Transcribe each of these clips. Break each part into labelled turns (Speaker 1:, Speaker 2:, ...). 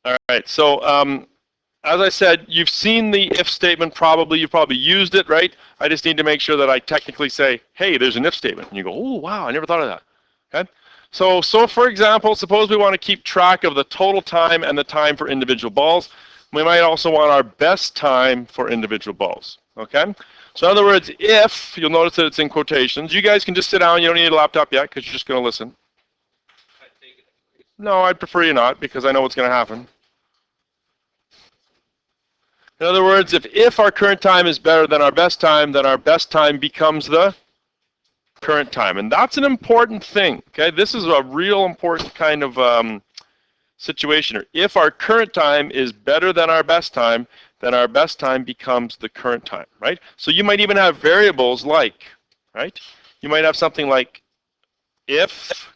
Speaker 1: All right. So as I said, you've seen the if statement probably. You've probably used it, right? I just need to make sure that I technically say, hey, there's an if statement. And you go, oh, wow, I never thought of that. Okay. So for example, suppose we want to keep track of the total time and the time for individual balls. We might also want our best time for individual balls. Okay. So in other words, if, you'll notice that it's in quotations. You guys can just sit down. You don't need a laptop yet because you're just going to listen. No, I'd prefer you not because I know what's going to happen. In other words, if our current time is better than our best time, then our best time becomes the current time. And that's an important thing. Okay, this is a real important kind of situation. If our current time is better than our best time, then our best time becomes the current time, right? So you might even have variables like, right? You might have something like if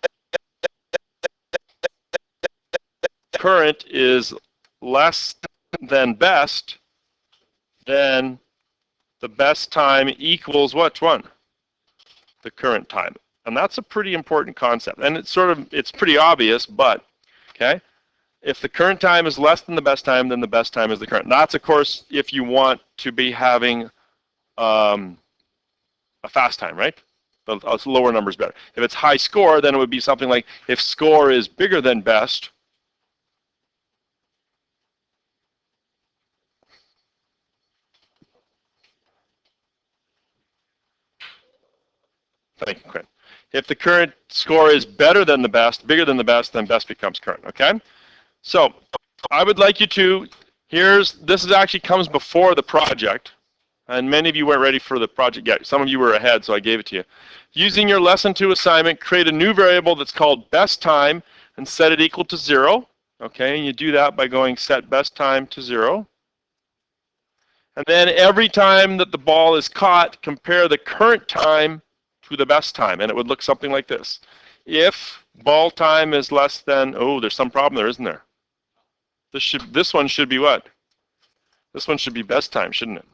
Speaker 1: current is less than best, then the best time equals which one? The current time. And that's a pretty important concept. And it's pretty obvious, but, okay? If the current time is less than the best time, then the best time is the current. That's, of course, if you want to be having a fast time, right? A lower number is better. If it's high score, then it would be something like if score is bigger than best, thank you, Quinn. If the current score is better than the best, bigger than the best, then best becomes current, okay? So I would like you to, this actually comes before the project, and many of you weren't ready for the project yet. Some of you were ahead, so I gave it to you. Using your lesson 2 assignment, create a new variable that's called best time and set it equal to 0, okay? And you do that by going set best time to 0. And then every time that the ball is caught, compare the current time to the best time, and it would look something like this. If ball time is less than, oh, there's some problem there, isn't there? This one should be what? This one should be best time, shouldn't it?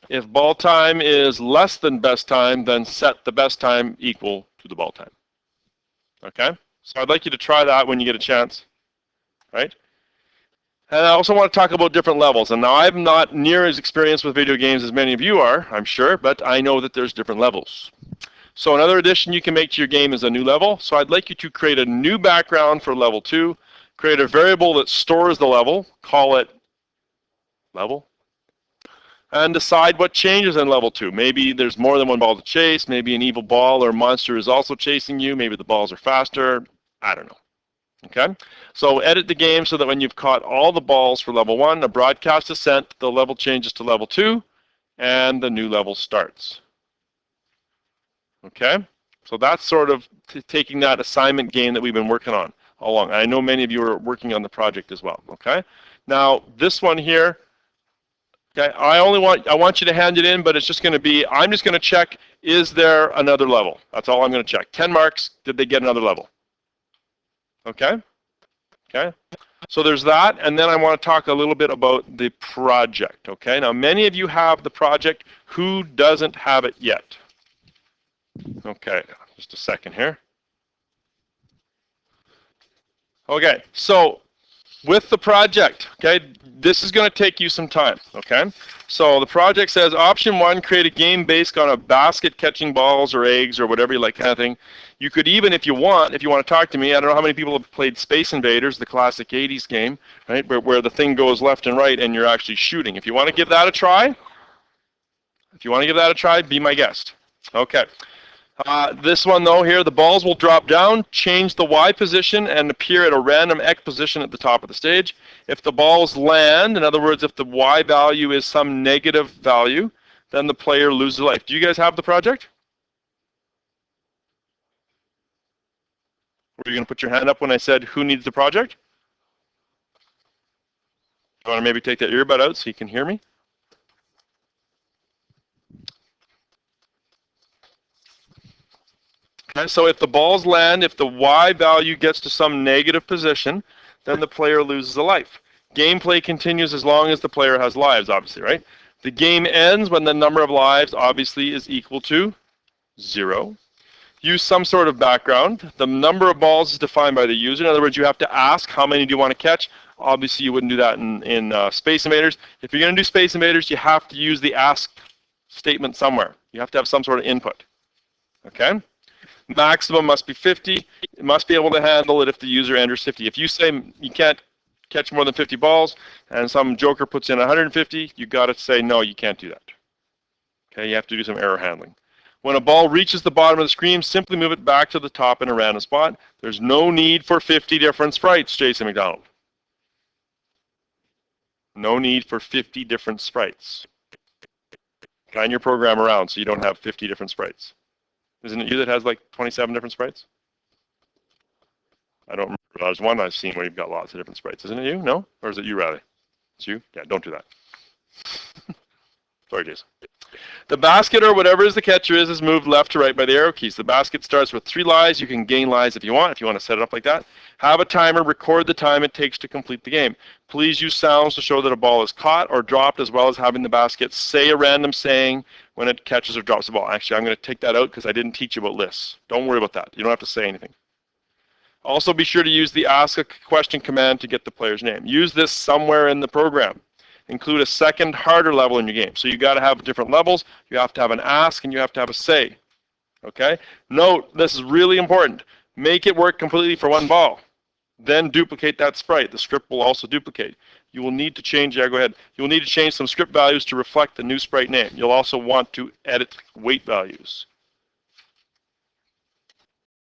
Speaker 1: If ball time is less than best time, then set the best time equal to the ball time. Okay? So I'd like you to try that when you get a chance, right? And I also want to talk about different levels. And now I'm not near as experienced with video games as many of you are, I'm sure, but I know that there's different levels. So another addition you can make to your game is a new level. So I'd like you to create a new background for level 2, create a variable that stores the level, call it level, and decide what changes in level 2. Maybe there's more than one ball to chase, maybe an evil ball or monster is also chasing you, maybe the balls are faster, I don't know. Okay, so edit the game so that when you've caught all the balls for level 1, a broadcast is sent, the level changes to level 2, and the new level starts. Okay, so that's sort of taking that assignment game that we've been working on all along. I know many of you are working on the project as well. Okay, now this one here, okay, I want you to hand it in, but it's just going to be, I'm just going to check, is there another level? That's all I'm going to check. 10 marks, did they get another level? Okay, okay. So there's that, and then I want to talk a little bit about the project. Okay, now many of you have the project. Who doesn't have it yet? Okay, just a second here. Okay, so with the project, okay, this is going to take you some time, okay? So the project says option 1, create a game based on a basket catching balls or eggs or whatever you like kind of thing. You could even, if you want to talk to me, I don't know how many people have played Space Invaders, the classic 80s game, right, where the thing goes left and right and you're actually shooting. If you want to give that a try, be my guest. Okay. This one, though, here, the balls will drop down, change the Y position, and appear at a random X position at the top of the stage. If the balls land, in other words, if the Y value is some negative value, then the player loses life. Do you guys have the project? Were you going to put your hand up when I said who needs the project? Do you want to maybe take that earbud out so you can hear me? Okay, so if the balls land, if the Y value gets to some negative position, then the player loses a life. Gameplay continues as long as the player has lives, obviously, right? The game ends when the number of lives, obviously, is equal to 0. use some sort of background. The number of balls is defined by the user. In other words, you have to ask how many do you want to catch. Obviously, you wouldn't do that in Space Invaders. If you're going to do Space Invaders, you have to use the ask statement somewhere. You have to have some sort of input. Okay? Maximum must be 50. It must be able to handle it if the user enters 50. If you say you can't catch more than 50 balls and some joker puts in 150, you got to say, no, you can't do that. Okay, you have to do some error handling. When a ball reaches the bottom of the screen, simply move it back to the top in a random spot. There's no need for 50 different sprites, Jason McDonald. No need for 50 different sprites. Plan your program around so you don't have 50 different sprites. Isn't it you that has like 27 different sprites? I don't remember. There's one I've seen where you've got lots of different sprites. Isn't it you? No? Or is it you, Riley? It's you? Yeah, don't do that. Sorry, Jason. The basket, or whatever is the catcher is moved left to right by the arrow keys. The basket starts with 3 lies. You can gain lies if you want to set it up like that. Have a timer. Record the time it takes to complete the game. Please use sounds to show that a ball is caught or dropped, as well as having the basket say a random saying when it catches or drops the ball. Actually, I'm going to take that out because I didn't teach you about lists. Don't worry about that. You don't have to say anything. Also, be sure to use the ask a question command to get the player's name. Use this somewhere in the program. Include a second, harder level in your game. So you got to have different levels. You have to have an ask and you have to have a say. Okay? Note, this is really important. Make it work completely for one ball. Then duplicate that sprite. The script will also duplicate. You will need to change, yeah, go ahead. You will need to change some script values to reflect the new sprite name. You'll also want to edit weight values.